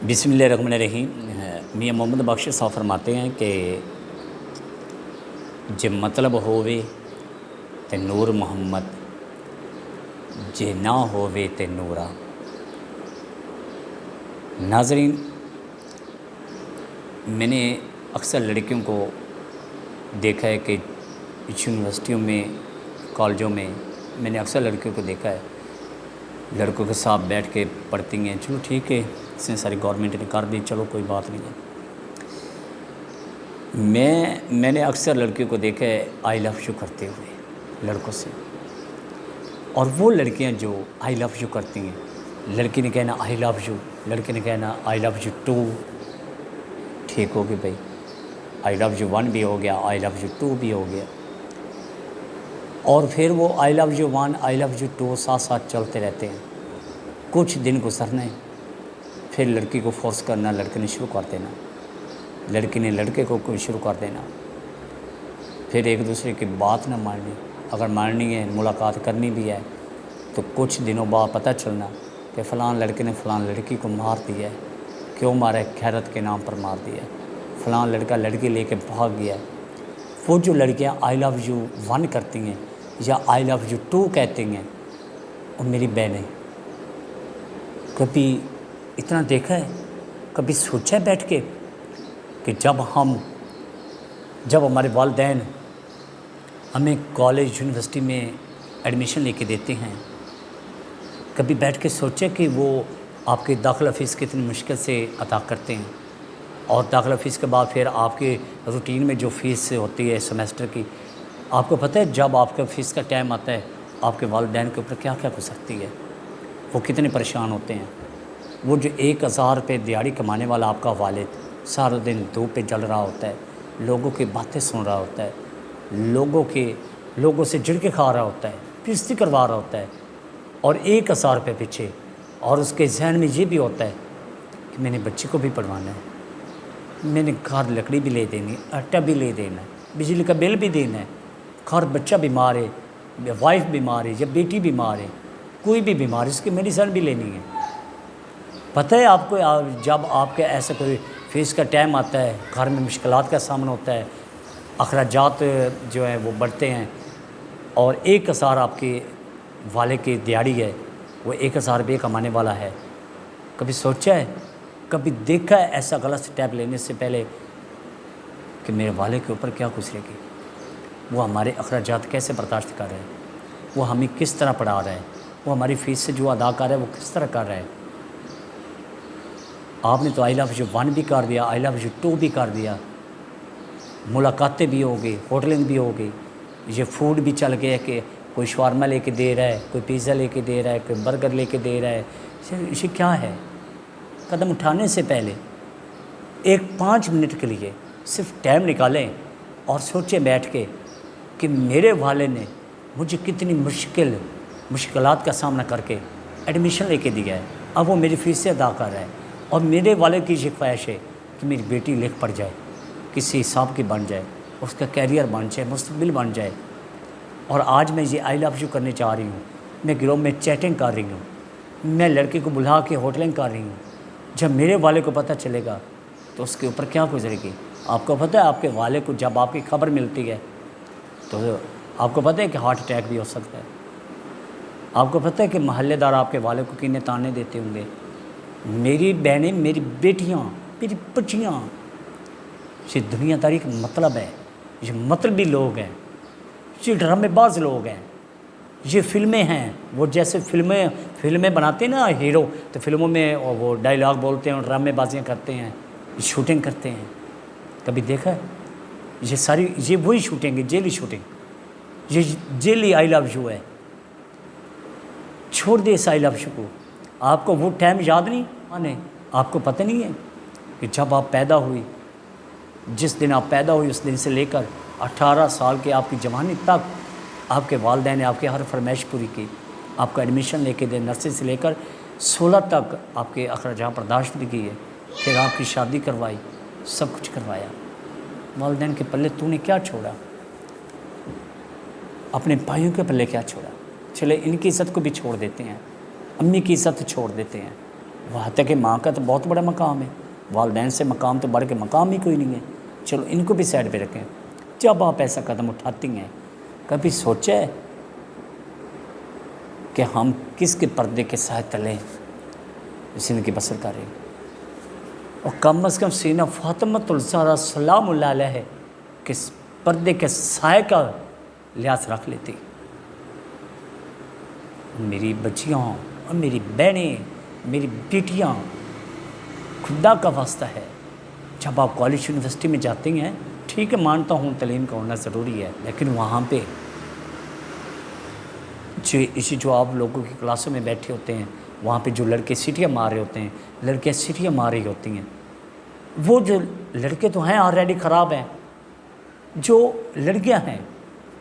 बिस्मिल्लाहिर्रहमानिर्रहीम। मियाँ मोहम्मद बख्श साहब फरमाते हैं कि जे मतलब होवे ते नूर मोहम्मद, जे ना होवे ते नूरा। नाज़रीन, मैंने अक्सर लड़कियों को देखा है कि यूनिवर्सिटियों में, कॉलेजों में मैंने अक्सर लड़कियों को देखा है, लड़कों के साथ बैठ के पढ़ती हैं। चलो ठीक है, इसने सारी गवर्नमेंट ने कर दी, चलो कोई बात नहीं है। मैंने अक्सर लड़कियों को देखा है आई लव यू करते हुए लड़कों से, और वो लड़कियां जो आई लव यू करती हैं, लड़की ने कहना आई लव यू, लड़के ने कहना आई लव यू टू। ठीक हो गई भाई, आई लव यू 1 भी हो गया, आई लव यू 2 भी हो गया, और फिर वो I love you 1, I love you 2 साथ साथ चलते रहते हैं। कुछ दिन गुजरने, फिर लड़की को फोर्स करना, लड़के ने शुरू कर देना, लड़की ने लड़के को शुरू कर देना, फिर एक दूसरे की बात ना माननी। अगर माननी है, मुलाकात करनी भी है, तो कुछ दिनों बाद पता चलना कि फ़लाँ लड़के ने फ़लाँ लड़की को मार दिया है। क्यों मारा है? खैरत के नाम पर मार दिया है। फ़लाँ लड़का लड़की लेके भाग गया है। वो जो लड़कियाँ आई लव यू 1 करती हैं या आई लव यू 2 कहती हैं, और मेरी बहनें, कभी इतना देखा है, कभी सोचा है बैठ के कि जब हमारे वालिदैन हमें कॉलेज यूनिवर्सिटी में एडमिशन लेके देते हैं, कभी बैठ के सोचे कि वो आपकी दाखिला फ़ीस कितनी मुश्किल से अदा करते हैं, और दाखिला फ़ीस के बाद फिर आपके रूटीन में जो फ़ीस होती है सेमेस्टर की, आपको पता है जब आपका फ़ीस का टाइम आता है आपके वालिदैन के ऊपर क्या क्या गुजरती है, वो कितने परेशान होते हैं। वो जो 1000 रुपये दिहाड़ी कमाने वाला आपका वालिद सारा दिन धूप पे जल रहा होता है, लोगों की बातें सुन रहा होता है, लोगों से झिड़के खा रहा होता है, बेइज्जती करवा रहा होता है, और 1000 रुपये पीछे, और उसके जहन में ये भी होता है कि मैंने बच्चे को भी पढ़वाना है, मैंने घर लकड़ी भी ले देनी, आटा भी ले देना है, बिजली का बिल भी देना है, घर बच्चा बीमार है, वाइफ बीमार है या बेटी बीमार है, कोई भी बीमार है, उसकी मेडिसिन भी लेनी है। पता है आपको, जब आपके ऐसा कोई फीस का टाइम आता है, घर में मुश्किलात का सामना होता है, अखराजात जो है वो बढ़ते हैं, और 1000 आपके वाले की दिहाड़ी है, वो 1000 रुपये कमाने वाला है। कभी सोचा है, कभी देखा है ऐसा गलत स्टेप लेने से पहले कि मेरे वाले के ऊपर क्या गुजरेगी, वो हमारे अखराजात कैसे बर्दाश्त कर रहे हैं, वो हमें किस तरह पढ़ा रहा है, वो हमारी फ़ीस से जो अदा कर रहा है वो किस तरह कर रहा है। आपने तो आई लव यू 1 भी कर दिया, आई लव यू 2 भी कर दिया, मुलाकातें भी हो गई, होटलिंग भी हो गई, ये फूड भी चल गया कि कोई शवारमा लेके दे रहा है, कोई पिज़्ज़ा लेके दे रहा है, कोई बर्गर लेके दे रहा है। ये क्या है? कदम उठाने से पहले एक 5 मिनट के लिए सिर्फ टाइम निकालें और सोचें बैठ के कि मेरे वाले ने मुझे कितनी मुश्किलात का सामना करके एडमिशन लेके दिया है, अब वो मेरी फ़ीस से अदा कर रहा है, और मेरे वाले की ये ख्वाहिश है कि मेरी बेटी लिख पढ़ जाए, किसी हिसाब की बन जाए, उसका कैरियर बन जाए, मुस्तकबिल बन जाए। और आज मैं ये आई लव यू करने चाह रही हूँ, मैं गिरोह में चैटिंग कर रही हूँ, मैं लड़के को बुला के होटलिंग कर रही हूँ। जब मेरे वाले को पता चलेगा तो उसके ऊपर क्या गुजरेगी। आपको पता है, आपके वाले को जब आपकी खबर मिलती है तो आपको पता है कि हार्ट अटैक भी हो सकता है। आपको पता है कि महल्लेदार आपके वाले को कितने ताने देते होंगे। मेरी बहनें, मेरी बेटियाँ, मेरी बच्चियाँ, ये दुनियादारी का मतलब है, ये मतलबी लोग हैं, ये ड्रामेबाज लोग हैं, ये फिल्में हैं। वो जैसे फिल्में बनाते हैं ना हीरो, तो फिल्मों में वो डायलॉग बोलते हैं और ड्रामेबाजियाँ करते हैं, शूटिंग करते हैं। कभी देखा है? ये सारी ये वही शूटिंग है, जेली शूटिंग, ये जेली आई लव यू है। छोड़ दे इस आई लव यू को। आपको वो टाइम याद नहीं आने, आपको पता नहीं है कि जब आप पैदा हुई, जिस दिन आप पैदा हुई उस दिन से लेकर 18 साल के आपकी जवानी तक आपके वालिदैन ने आपकी हर फरमाइश पूरी की, आपको एडमिशन लेके दे, नर्सरी से लेकर 16 तक आपके अखराजात बर्दाश्त भी किए, फिर आपकी शादी करवाई, सब कुछ करवाया। वालिदैन के पल्ले तूने क्या छोड़ा? अपने भाइयों के पल्ले क्या छोड़ा? चले इनकी इज़्ज़त को भी छोड़ देते हैं, अम्मी की इज़्ज़त छोड़ देते हैं, वहाँ तक कि माँ का तो बहुत बड़ा मकाम है, वालिदैन से मकाम तो बढ़ के मकाम ही कोई नहीं है। चलो इनको भी साइड पे रखें। जब आप ऐसा कदम उठाती हैं, कभी सोचा है कि हम किसके पर्दे के साथ तले ज़िंदगी बसर करें? और कम से कम सीना फातिमतुल ज़हरा सलामुल्लाह अलैहा कि पर्दे के साए का लिहाज रख लेती। मेरी बच्चियाँ और मेरी बहनें, मेरी बेटियाँ, खुदा का वास्ता है, जब आप कॉलेज यूनिवर्सिटी में जाती हैं, ठीक है मानता हूँ तालीम का होना ज़रूरी है, लेकिन वहाँ पे जो आप लोगों की क्लासों में बैठे होते हैं, वहाँ पे जो लड़के सीटियाँ मार रहे होते हैं, लड़कियाँ सीटियाँ मार रही होती हैं, वो जो लड़के तो हैं ऑलरेडी ख़राब हैं, जो लड़कियाँ हैं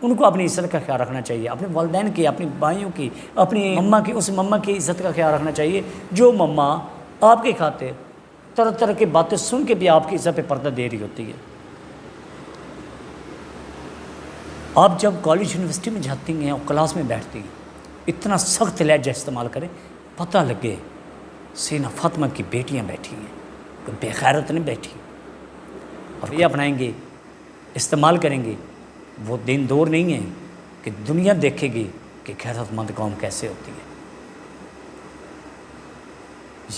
उनको अपनी इज़्ज़त का ख्याल रखना चाहिए, अपने वालिदैन की, अपनी भाइयों की, अपनी मम्मा की, उस मम्मा की इज़्ज़त का ख्याल रखना चाहिए जो मम्मा आपके खातिर तरह तरह की बातें सुन के भी आपकी इज़्ज़त पे पर्दा दे रही होती है। आप जब कॉलेज यूनिवर्सिटी में जाती हैं और क्लास में बैठती हैं, इतना सख्त लहजा इस्तेमाल करें, पता लगे सीना फातिमा की बेटियां बैठी हैं, कोई बेखैरत नहीं बैठी, और ये अपनाएंगे, इस्तेमाल करेंगे। वो दिन दूर नहीं है कि दुनिया देखेगी कि गैरतमंद कौम कैसे होती है।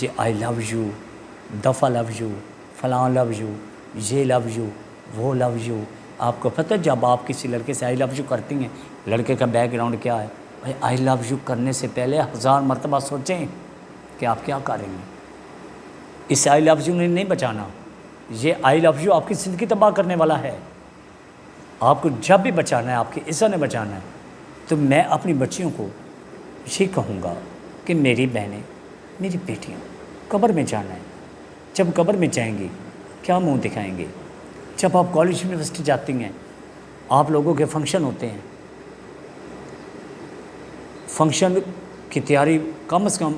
ये आई लव यू, दफ़ा लव यू, फ़लाँ लव यू, ये लव यू, वो लव यू, आपको पता है जब आप किसी लड़के से आई लव यू करती हैं, लड़के का बैकग्राउंड क्या है? भाई आई लव यू करने से पहले 1000 मरतबा सोचें कि आप क्या करेंगे। इस आई लव यू ने नहीं बचाना, ये आई लव यू आपकी ज़िंदगी तबाह करने वाला है। आपको जब भी बचाना है, आपकी इज़्ज़त ने बचाना है, तो मैं अपनी बच्चियों को ये कहूँगा कि मेरी बहनें, मेरी बेटियाँ, कब्र में जाना है। जब कब्र में जाएंगी क्या मुंह दिखाएंगे? जब आप कॉलेज यूनिवर्सिटी जाती हैं, आप लोगों के फंक्शन होते हैं, फंक्शन की तैयारी कम से कम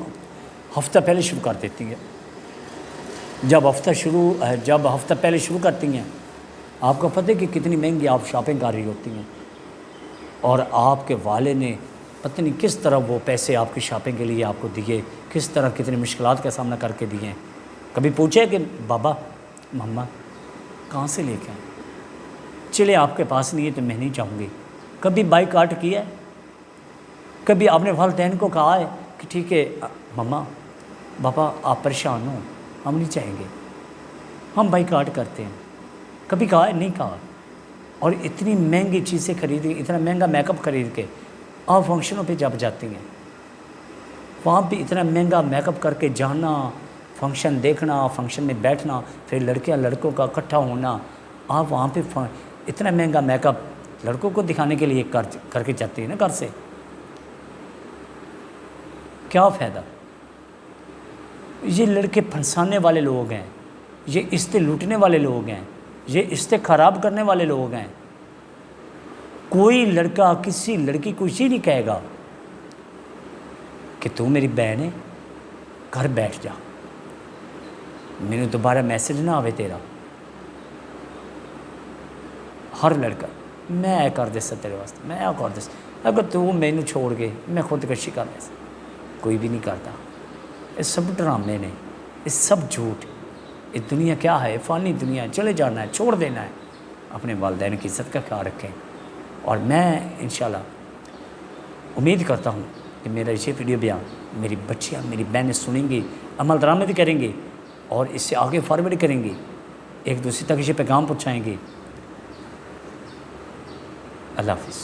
हफ्ता पहले शुरू कर देती है। जब हफ्ता पहले शुरू करती हैं, आपको पता है कि कितनी महंगी आप शॉपिंग कर रही होती हैं, और आपके वाले ने पता नहीं किस तरह वो पैसे आपकी शॉपिंग के लिए आपको दिए, किस तरह कितनी मुश्किलात का सामना करके दिए। कभी पूछे कि बाबा मम्मा कहाँ से लेके आए? चले आपके पास नहीं है तो मैं नहीं चाहूँगी। कभी बाइकाट किया है? कभी आपने वालिदैन को कहा है कि ठीक है मम्मा पापा आप परेशान हो, हम नहीं चाहेंगे, हम बाइकाट करते हैं? कभी कहा है? नहीं कहा। और इतनी महंगी चीज़ें खरीद के, इतना महंगा मेकअप खरीद के आप फंक्शनों पे जब जाती हैं, वहाँ पे इतना महंगा मेकअप करके जाना, फंक्शन देखना, फंक्शन में बैठना, फिर लड़कियाँ लड़कों का इकट्ठा होना, आप वहाँ पे इतना महंगा मेकअप लड़कों को दिखाने के लिए करके जाती है ना घर से, क्या फ़ायदा? ये लड़के फंसाने वाले लोग हैं, ये रिश्ते लूटने वाले लोग हैं, ये रिश्ते ख़राब करने वाले लोग हैं। कोई लड़का किसी लड़की को ये नहीं कहेगा कि तू मेरी बहन है, घर बैठ जा, मैंने दोबारा मैसेज ना आवे तेरा। हर लड़का मैं कर दे तेरे वास्ते, मैं कर दे, अगर तू मैनू छोड़ के मैं खुदकशी कर दे, कोई भी नहीं करता। ये सब ड्रामे ने, ये सब झूठ। ये दुनिया क्या है? फ़ानी दुनिया, चले जाना है, छोड़ देना है। अपने वालिदैन की इज़्ज़त का ख्याल रखें। और मैं इंशाल्लाह उम्मीद करता हूँ कि मेरा ये वीडियो बयान मेरी बच्चियाँ, मेरी बहनें सुनेंगी, अमल दरामद करेंगी और इससे आगे फॉरवर्ड करेंगी, एक दूसरे तक ये पैगाम पहुँचाएँगी। अल्लाह हाफ़िज़।